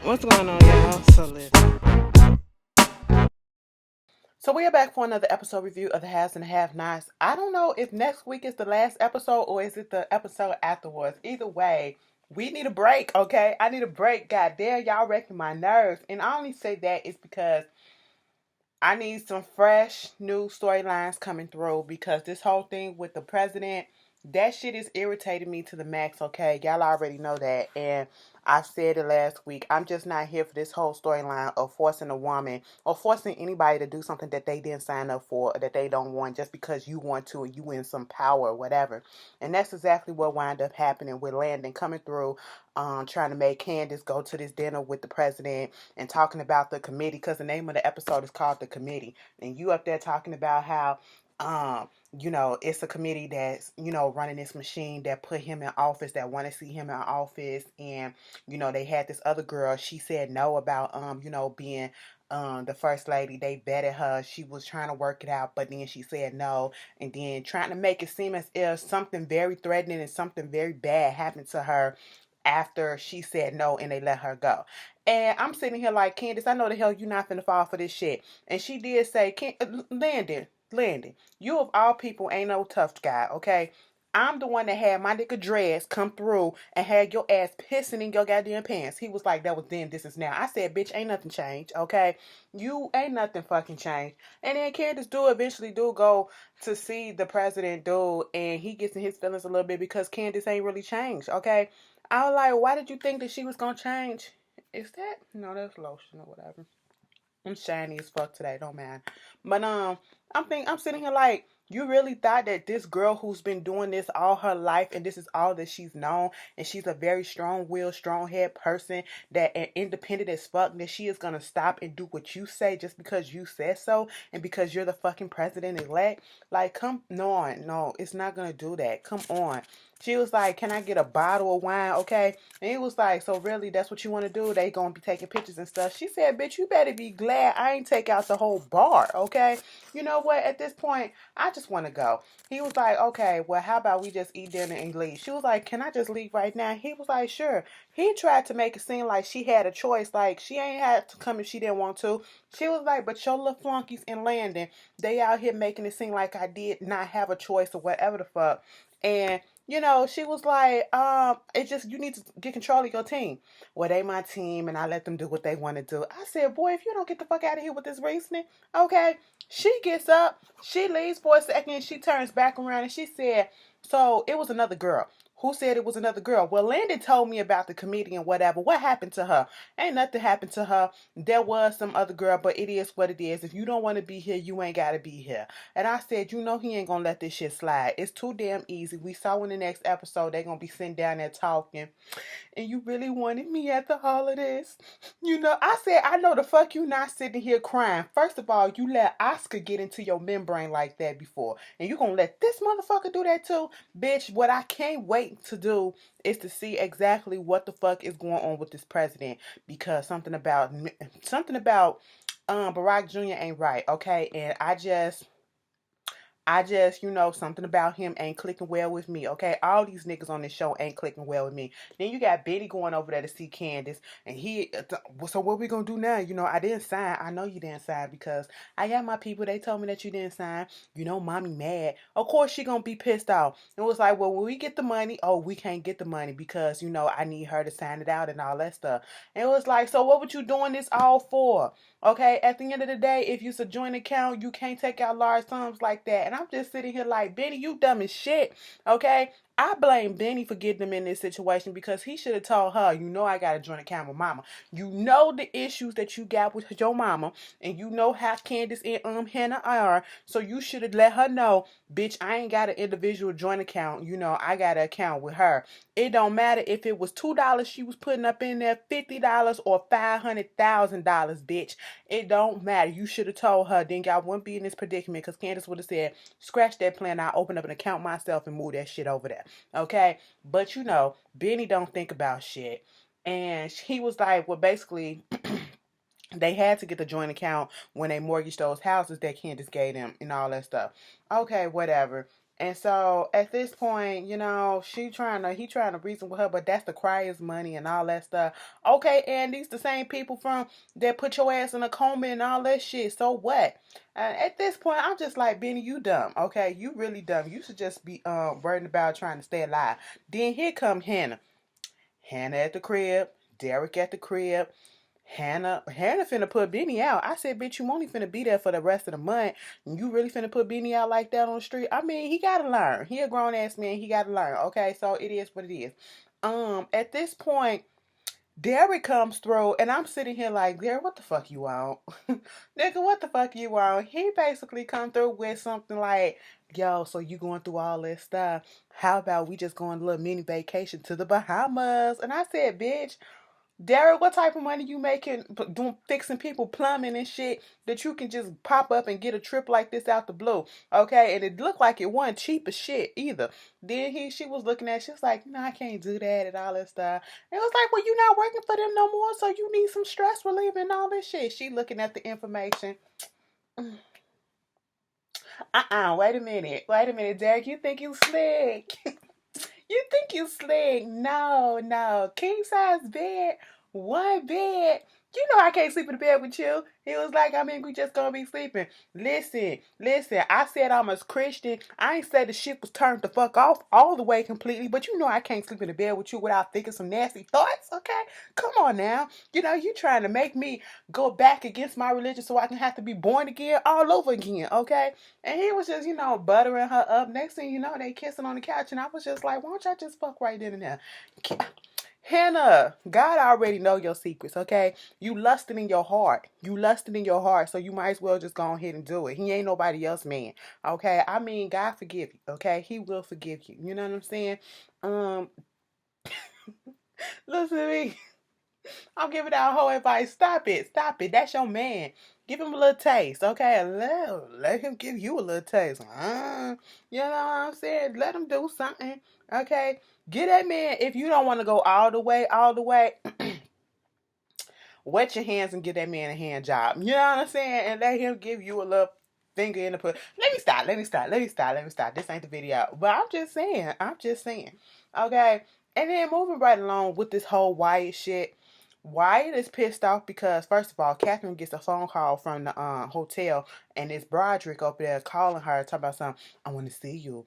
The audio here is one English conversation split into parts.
What's going on, y'all? So listen. So we are back for another episode review of the Haves and the Have-Nots. I don't know if next week is the last episode or is it the episode afterwards. Either way, we need a break, okay? I need a break. God damn, y'all wrecking my nerves. And I only say that is because I need some fresh new storylines coming through because this whole thing with the president, that shit is irritating me to the max, okay? Y'all already know that. And I said it last week. I'm just not here for this whole storyline of forcing a woman or forcing anybody to do something that they didn't sign up for or that they don't want just because you want to or you win some power or whatever. And that's exactly what wound up happening with Landon coming through, trying to make Candice go to this dinner with the president and talking about the committee because the name of the episode is called The Committee. And you up there talking about how it's a committee that's, running this machine that put him in office, that want to see him in office. And, they had this other girl, she said no about, being the first lady. They vetted her. She was trying to work it out, but then she said no. And then trying to make it seem as if something very threatening and something very bad happened to her after she said no and they let her go. And I'm sitting here like, Candice, I know the hell you're not finna fall for this shit. And she did say, Landon, you of all people ain't no tough guy, okay? I'm the one that had my nigga Dreads come through and had your ass pissing in your goddamn pants. He was like, that was then, this is now. I said, bitch, ain't nothing changed, okay? You ain't nothing fucking changed. And then Candice do eventually do go to see the president dude, and he gets in his feelings a little bit because Candice ain't really changed, okay? I was like, why did you think that she was gonna change? Is that no? That's lotion or whatever. I'm shiny as fuck today. Don't mind. But I'm sitting here like, you really thought that this girl who's been doing this all her life and this is all that she's known and she's a very strong-willed, strong-head person that and independent as fuck that she is gonna stop and do what you say just because you said so and because you're the fucking president-elect? Like, come on, no, it's not gonna do that. Come on. She was like, can I get a bottle of wine? Okay. And he was like, so really, that's what you want to do? They gonna be taking pictures and stuff. She said, bitch, you better be glad I ain't take out the whole bar, okay? You know what? At this point, I just want to go. He was like, okay, well, how about we just eat dinner and leave? She was like, can I just leave right now? He was like, sure. He tried to make it seem like she had a choice, like she ain't had to come if she didn't want to. She was like, but your little flunkies in Landon, they out here making it seem like I did not have a choice or whatever the fuck. And she was like, it's just you need to get control of your team. Well, they my team and I let them do what they want to do. I said, boy, if you don't get the fuck out of here with this reasoning, okay. She gets up, she leaves for a second, she turns back around and she said, so it was another girl. Who said it was another girl? Well, Landon told me about the comedian, whatever. What happened to her? Ain't nothing happened to her. There was some other girl, but it is what it is. If you don't want to be here, you ain't got to be here. And I said, he ain't gonna let this shit slide. It's too damn easy. We saw in the next episode they gonna be sitting down there talking. And you really wanted me after all of this? I said, I know the fuck you not sitting here crying. First of all, you let Oscar get into your membrane like that before. And you gonna let this motherfucker do that too? Bitch, what I can't wait to do is to see exactly what the fuck is going on with this president. Because something about Barack Jr. ain't right, okay? And I just, something about him ain't clicking well with me, okay? All these niggas on this show ain't clicking well with me. Then you got Benny going over there to see Candice, and so what we gonna do now? I didn't sign. I know you didn't sign because I got my people. They told me that you didn't sign. Mommy mad. Of course she gonna be pissed off. It was like, well, when we get the money, oh, we can't get the money because, I need her to sign it out and all that stuff. And it was like, so what would you doing this all for? Okay, at the end of the day, if it's a joint account, you can't take out large sums like that. And I'm just sitting here like, Benny, you dumb as shit. Okay, I blame Benny for getting him in this situation because he should have told her, I got a joint account with mama. You know the issues that you got with your mama, and you know how Candice and Hannah are. So you should have let her know, bitch, I ain't got an individual joint account. I got an account with her. It don't matter if it was $2 she was putting up in there, $50 or $500,000, bitch. It don't matter. You should have told her. Then y'all wouldn't be in this predicament because Candice would have said, scratch that plan. I'll open up an account myself and move that shit over there. Okay? But Benny don't think about shit. And he was like, well, basically, they had to get the joint account when they mortgaged those houses that Candice gave them and all that stuff. Okay, whatever. And so at this point, he trying to reason with her, but that's the crier's money and all that stuff. Okay, and these the same people from that put your ass in a coma and all that shit. So what? At this point, I'm just like, Benny, you dumb. Okay, you really dumb. You should just be worrying about trying to stay alive. Then here come Hannah. Hannah at the crib. Derek at the crib. Hannah finna put Benny out. I said, bitch, you only finna be there for the rest of the month. You really finna put Benny out like that on the street? I mean, he gotta learn. He a grown ass man. He gotta learn. Okay, so it is what it is. At this point, Derek comes through, and I'm sitting here like, Derek, what the fuck you want? Nigga, what the fuck you want? He basically come through with something like, yo, so you going through all this stuff. How about we just go on a little mini vacation to the Bahamas? And I said, bitch, Derek, what type of money you making doing fixing people plumbing and shit that you can just pop up and get a trip like this out the blue? Okay, and it looked like it wasn't cheap as shit either. Then she was looking at, she was like, no, I can't do that and all that stuff. And it was like, well, you not working for them no more, so you need some stress relief and all this shit. She looking at the information. Wait a minute, Derek, you think you slick? You think you slick? No. King size bed, one bed. You know I can't sleep in the bed with you. He was like, I mean, we just gonna be sleeping. Listen. I said I'm a Christian. I ain't said the shit was turned the fuck off all the way completely, but you know I can't sleep in the bed with you without thinking some nasty thoughts, okay? Come on now. You trying to make me go back against my religion so I can have to be born again all over again, okay? And he was just, buttering her up. Next thing you know, they kissing on the couch, and I was just like, why don't y'all just fuck right then and there? Hannah, God already know your secrets, okay? You lusted in your heart. So you might as well just go ahead and do it. He ain't nobody else, man. Okay? I mean, God forgive you, okay? He will forgive you. You know what I'm saying? Listen to me. I'm giving out whole advice. Stop it. That's your man. Give him a little taste, okay? Let him give you a little taste. You know what I'm saying? Let him do something, okay? Get that man. If you don't want to go all the way, wet your hands and give that man a hand job. You know what I'm saying? And let him give you a little finger in the put. Let me stop. This ain't the video. But I'm just saying. Okay? And then moving right along with this whole Wyatt shit. Wyatt is pissed off because, first of all, Catherine gets a phone call from the hotel, and it's Broderick up there calling her, talking about something. I want to see you.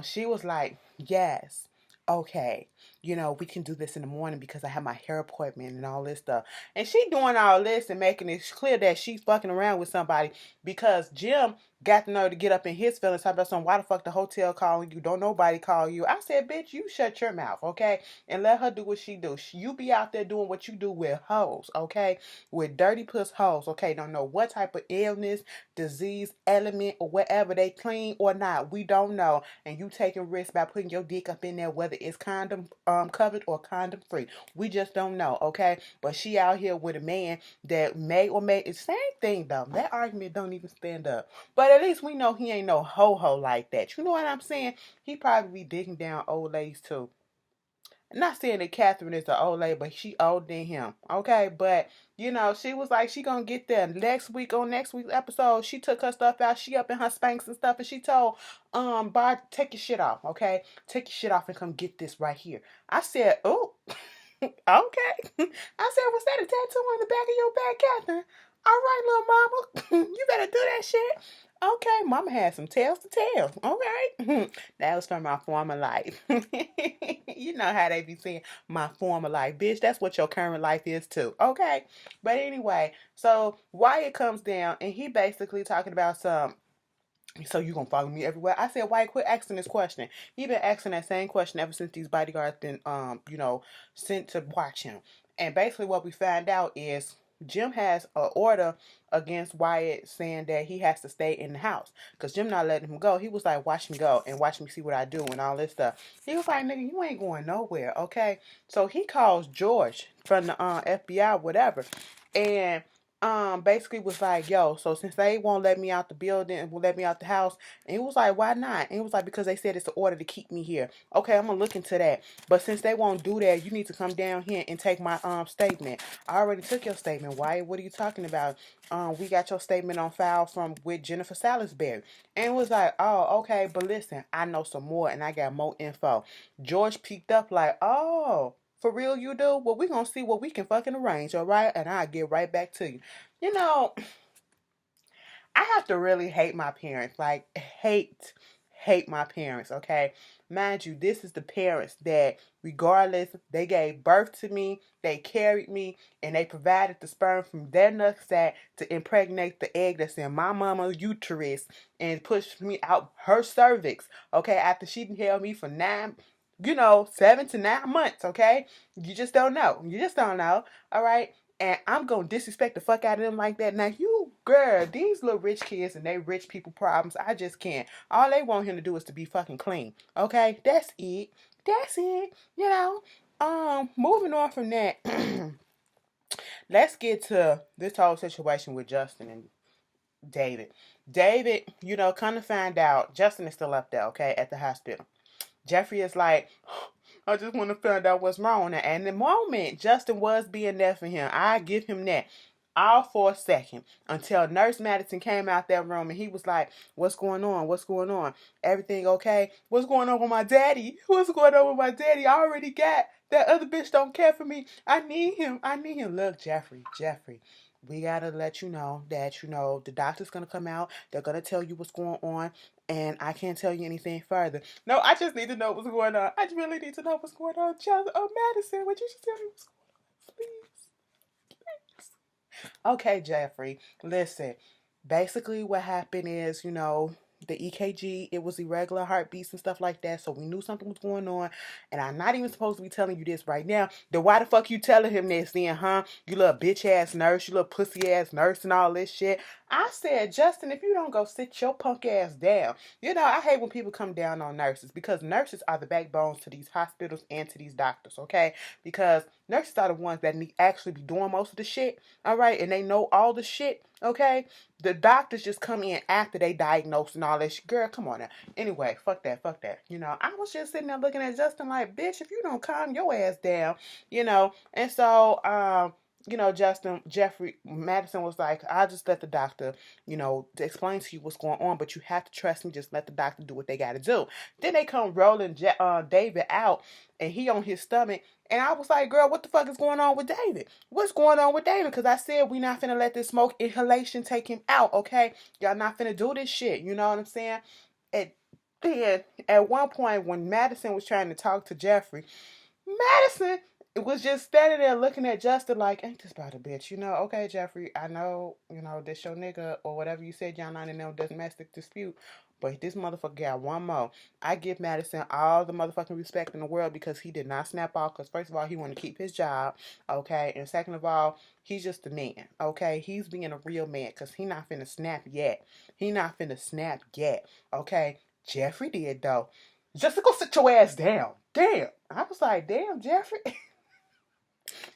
She was like, yes, okay. We can do this in the morning because I have my hair appointment and all this stuff. And she doing all this and making it clear that she's fucking around with somebody because Jim got the nerve to get up in his feelings, talk about something. Why the fuck the hotel calling you? Don't nobody call you. I said, bitch, you shut your mouth, okay? And let her do what she do. You be out there doing what you do with hoes, okay? With dirty puss hoes, okay? Don't know what type of illness, disease, element, or whatever they clean or not. We don't know. And you taking risks by putting your dick up in there, whether it's condom covered or condom free. We just don't know, okay? But she out here with a man that may or may, it's same thing though. That argument don't even stand up. But at least we know he ain't no ho-ho like that. You know what I'm saying? He probably be digging down old ladies too. Not saying that Catherine is an old lady, but she older than him. Okay, but she was like she gonna get there next week on next week's episode. She took her stuff out. She up in her Spanx and stuff, and she told Bart, take your shit off, okay? Take your shit off and come get this right here. I said, oh, okay. I said, was that a tattoo on the back of your back, Catherine? All right, little mama, you better do that shit. Okay, mama had some tales to tell. Okay. That was from my former life. You know how they be saying my former life. Bitch, that's what your current life is too. Okay. But anyway, so Wyatt comes down and he basically talking about so you gonna follow me everywhere? I said, Wyatt, quit asking this question. He been asking that same question ever since these bodyguards been sent to watch him. And basically what we found out is Jim has an order against Wyatt saying that he has to stay in the house because Jim not letting him go. He was like, watch me go and watch me see what I do and all this stuff. He was like, nigga, you ain't going nowhere, okay? So he calls George from the FBI, whatever. And basically was like, yo, so since they won't let me out the building and won't let me out the house, and he was like, why not? And he was like, because they said it's an order to keep me here. Okay, I'm gonna look into that. But since they won't do that, you need to come down here and take my statement. I already took your statement. Wyatt, what are you talking about? We got your statement on file from with Jennifer Salisbury. And it was like, oh, okay, but listen, I know some more and I got more info. George peeked up like, oh, for real you do? Well, we gonna see what we can fucking arrange, all right? And I'll get right back to you. You know, I have to really hate my parents. Like, hate my parents, okay? Mind you, this is the parents that, regardless, they gave birth to me, they carried me, and they provided the sperm from their nutsack to impregnate the egg that's in my mama's uterus and push me out her cervix, okay? After she held me for 7 to 9 months, okay? You just don't know. You just don't know, all right? And I'm going to disrespect the fuck out of them like that. Now, you, girl, these little rich kids and they rich people problems, I just can't. All they want him to do is to be fucking clean, okay? That's it. That's it. You know, moving on from that, let's get to this whole situation with Justin and David. David, kind of find out Justin is still up there, okay, at the hospital. Jeffrey is like, I just want to find out what's wrong. And the moment Justin was being there for him, I give him that. All for a second until Nurse Madison came out that room and he was like, what's going on? What's going on? Everything okay? What's going on with my daddy? What's going on with my daddy? I already got that other bitch don't care for me. I need him. I need him. Look, Jeffrey, we gotta let you know that, the doctor's gonna come out. They're gonna tell you what's going on. And I can't tell you anything further. No, I just need to know what's going on. I really need to know what's going on. Madison, would you just tell me what's going on, please? Okay, Jeffrey, listen. Basically, what happened is, the EKG, it was irregular heartbeats and stuff like that. So we knew something was going on. And I'm not even supposed to be telling you this right now. Then why the fuck you telling him this then, huh? You little bitch ass nurse, you little pussy ass nurse and all this shit. I said, Justin, if you don't go sit your punk ass down. I hate when people come down on nurses because nurses are the backbones to these hospitals and to these doctors, okay? Because nurses are the ones that need actually be doing most of the shit, all right? And they know all the shit, okay? The doctors just come in after they diagnose and all that shit. Girl, come on now. Anyway, fuck that. I was just sitting there looking at Justin like, bitch, if you don't calm your ass down, And so, Jeffrey Madison was like, I'll just let the doctor, explain to you what's going on, but you have to trust me. Just let the doctor do what they got to do. Then they come rolling David out, and he on his stomach. And I was like, girl, what the fuck is going on with David? What's going on with David? Because I said we not finna let this smoke inhalation take him out, okay? Y'all not finna do this shit. You know what I'm saying? And then, at one point, when Madison was trying to talk to Jeffrey, Madison was just standing there looking at Justin like, ain't this about a bitch? Okay, Jeffrey, I know, this your nigga or whatever you said, y'all not in no domestic dispute. But this motherfucker got one more. I give Madison all the motherfucking respect in the world because he did not snap off. Because first of all, he wanted to keep his job, okay? And second of all, he's just a man, okay? He's being a real man because he not finna snap yet. Okay? Jeffrey did, though. Just to go sit your ass down. Damn. I was like, damn, Jeffrey.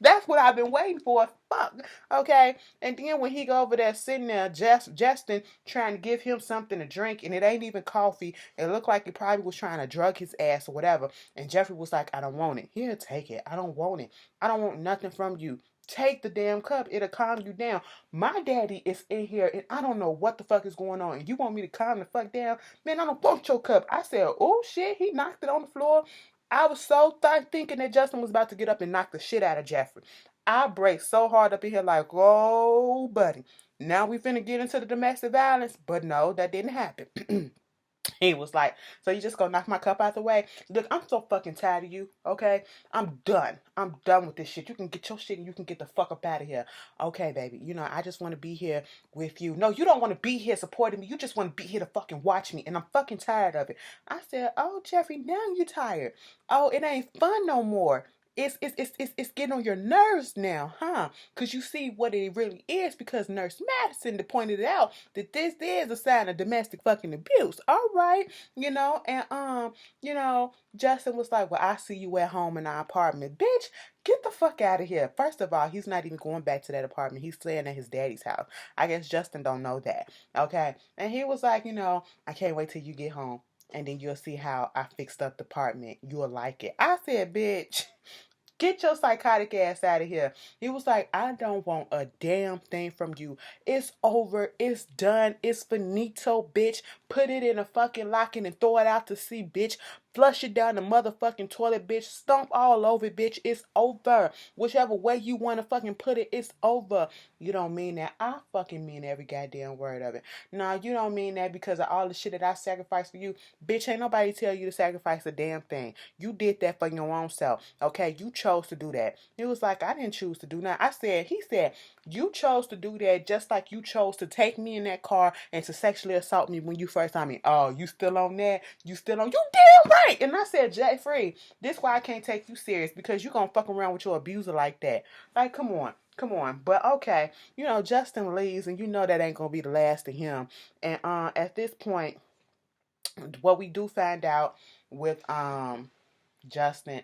That's what I've been waiting for. Fuck. Okay. And then when he go over there sitting there, Justin trying to give him something to drink, and it ain't even coffee. It looked like he probably was trying to drug his ass or whatever. And Jeffrey was like, I don't want it. Here, take it. I don't want it. I don't want nothing from you. Take the damn cup. It'll calm you down. My daddy is in here, and I don't know what the fuck is going on. And you want me to calm the fuck down? Man, I don't want your cup. I said, oh, shit. He knocked it on the floor. I was so thinking that Justin was about to get up and knock the shit out of Jeffrey. I braced so hard up in here like, oh, buddy. Now we finna get into the domestic violence. But no, that didn't happen. He was like, so you just gonna knock my cup out the way? Look, I'm so fucking tired of you, okay? I'm done. I'm done with this shit. You can get your shit and you can get the fuck up out of here. Okay, baby. I just want to be here with you. No, you don't want to be here supporting me. You just want to be here to fucking watch me. And I'm fucking tired of it. I said, oh, Jeffrey, now you tired. Oh, it ain't fun no more. it's getting on your nerves now, huh? Because you see what it really is, because Nurse Madison pointed it out that this is a sign of domestic fucking abuse. All right, Justin was like, well, I see you at home in our apartment. Bitch, get the fuck out of here. First of all, he's not even going back to that apartment. He's staying at his daddy's house. I guess Justin don't know that. Okay. And he was like, I can't wait till you get home. And then you'll see how I fixed up the apartment. You'll like it. I said, bitch, get your psychotic ass out of here. He was like, I don't want a damn thing from you. It's over. It's done. It's finito, bitch. Put it in a fucking locket and throw it out to sea, bitch. Flush it down the motherfucking toilet, bitch. Stomp all over it, bitch. It's over. Whichever way you want to fucking put it, it's over. You don't mean that. I fucking mean every goddamn word of it. No, you don't mean that because of all the shit that I sacrificed for you. Bitch, ain't nobody tell you to sacrifice a damn thing. You did that for your own self. Okay, you chose to do that. He was like, I didn't choose to do that. He said, you chose to do that just like you chose to take me in that car and to sexually assault me when you first saw me. Oh, you still on that? You damn right. And I said, Jeffrey, this why I can't take you serious, because you gonna fuck around with your abuser like that. Like, come on. But okay, Justin leaves, and that ain't gonna be the last of him. And at this point, what we do find out with not Justin,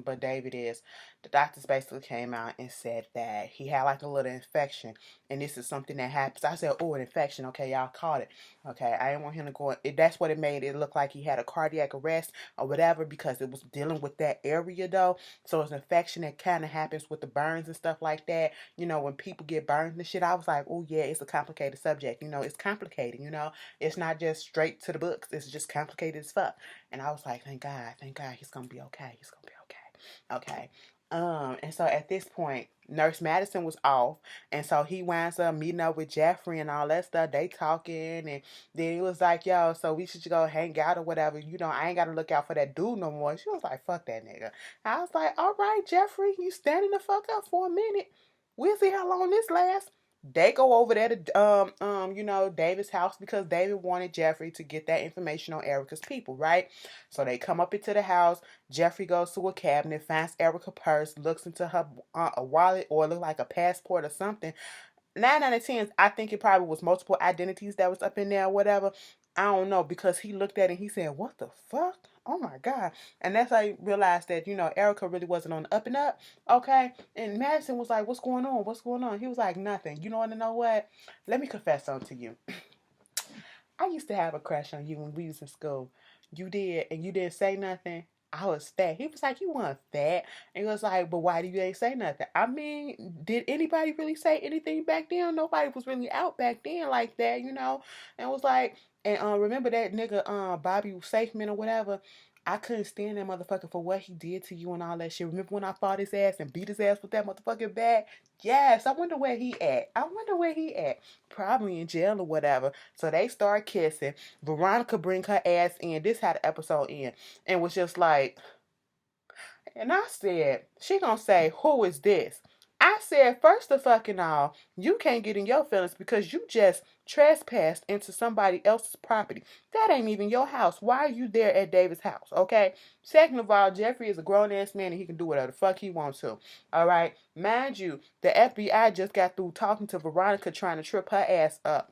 but David is, the doctors basically came out and said that he had like a little infection, and this is something that happens. I said, oh, an infection. Okay, y'all caught it. Okay, I didn't want him to go. That's what it made it look like he had a cardiac arrest or whatever, because it was dealing with that area though. So it's an infection that kind of happens with the burns and stuff like that. When people get burned and shit, I was like, oh yeah, it's a complicated subject. It's complicated. It's not just straight to the books. It's just complicated as fuck. And I was like, thank God, he's gonna be okay. He's gonna be okay. Okay. And so at this point, Nurse Madison was off, and so he winds up meeting up with Jeffrey and all that stuff. They talking, and then he was like, yo, so we should go hang out or whatever. I ain't gotta look out for that dude no more. She was like, fuck that nigga. I was like, all right, Jeffrey, you standing the fuck up for a minute. We'll see how long this lasts. They go over there to David's house, because David wanted Jeffrey to get that information on Erica's people, right? So they come up into the house. Jeffrey goes to a cabinet, finds Erica's purse, looks into her a wallet, or look like a passport or something. 9 out of 10, I think it probably was multiple identities that was up in there or whatever. I don't know, because he looked at it and he said, what the fuck? Oh my God. And that's how I realized that, Erica really wasn't on the up and up. Okay. And Madison was like, what's going on? What's going on? He was like, nothing. You want to know what? Let me confess something to you. I used to have a crush on you when we was in school. You did, and you didn't say nothing. I was fat. He was like, you weren't fat. And he was like, but why do you ain't say nothing? I mean, did anybody really say anything back then? Nobody was really out back then like that, And it was like, and remember that nigga Bobby Safeman or whatever? I couldn't stand that motherfucker for what he did to you and all that shit. Remember when I fought his ass and beat his ass with that motherfucking bat? Yes, I wonder where he at. Probably in jail or whatever. So they start kissing. Veronica bring her ass in. This how the episode end. And was just like, and I said, she gonna say, who is this? I said, first of fucking all, you can't get in your feelings because you just trespassed into somebody else's property. That ain't even your house. Why are you there at David's house? Okay. Second of all, Jeffrey is a grown ass man and he can do whatever the fuck he wants to. All right. Mind you, the FBI just got through talking to Veronica, trying to trip her ass up.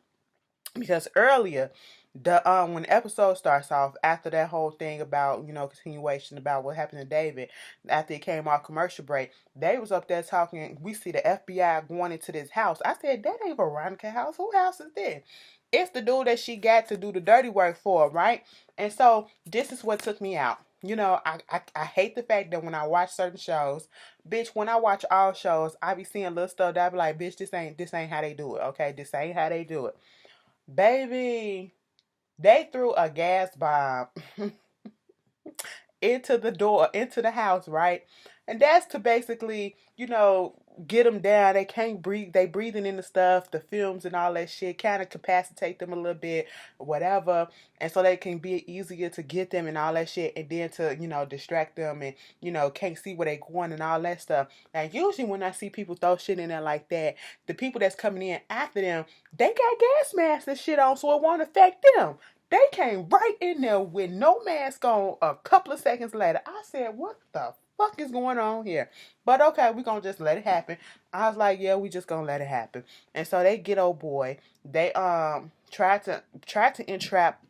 Because earlier, when the episode starts off, after that whole thing about, continuation about what happened to David, after he came off commercial break, they was up there talking. We see the FBI going into this house. I said, that ain't Veronica's house. Who house is this? It's the dude that she got to do the dirty work for, right? And so this is what took me out. I hate the fact that when I watch certain shows, bitch, when I watch all shows, I be seeing little stuff that I be like, bitch, this ain't how they do it, okay? This ain't how they do it. Baby, they threw a gas bomb into the house, right? And that's to basically, get them down. They can't breathe. They breathing in the stuff, the films and all that shit, kind of capacitate them a little bit, whatever. And so they can be easier to get them and all that shit. And then to, distract them and, can't see where they going and all that stuff. Now, usually when I see people throw shit in there like that, the people that's coming in after them, they got gas masks and shit on, so it won't affect them. They came right in there with no mask on a couple of seconds later. I said, what the fuck is going on here? But okay, we gonna just let it happen. I was like, yeah, we just gonna let it happen. And so they get old boy. They tried to entrap,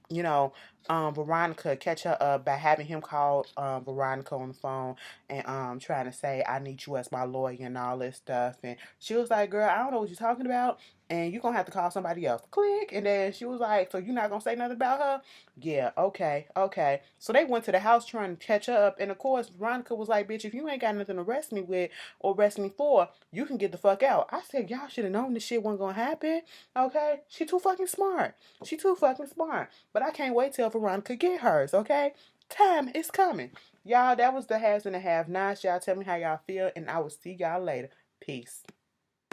Veronica, catch her up by having him call Veronica on the phone and trying to say, I need you as my lawyer and all this stuff. And she was like, girl, I don't know what you're talking about, and you're gonna have to call somebody else. Click. And then she was like, so you're not gonna say nothing about her? Yeah, okay, okay. So they went to the house trying to catch up, and of course Veronica was like, bitch, if you ain't got nothing to arrest me with or arrest me for, you can get the fuck out. I said, y'all should have known this shit wasn't gonna happen. Okay? She too fucking smart. She too fucking smart. But I can't wait till Veronica get hers, okay? Time is coming. Y'all, that was the Has and the Have Nots. Y'all tell me how y'all feel, and I will see y'all later. Peace.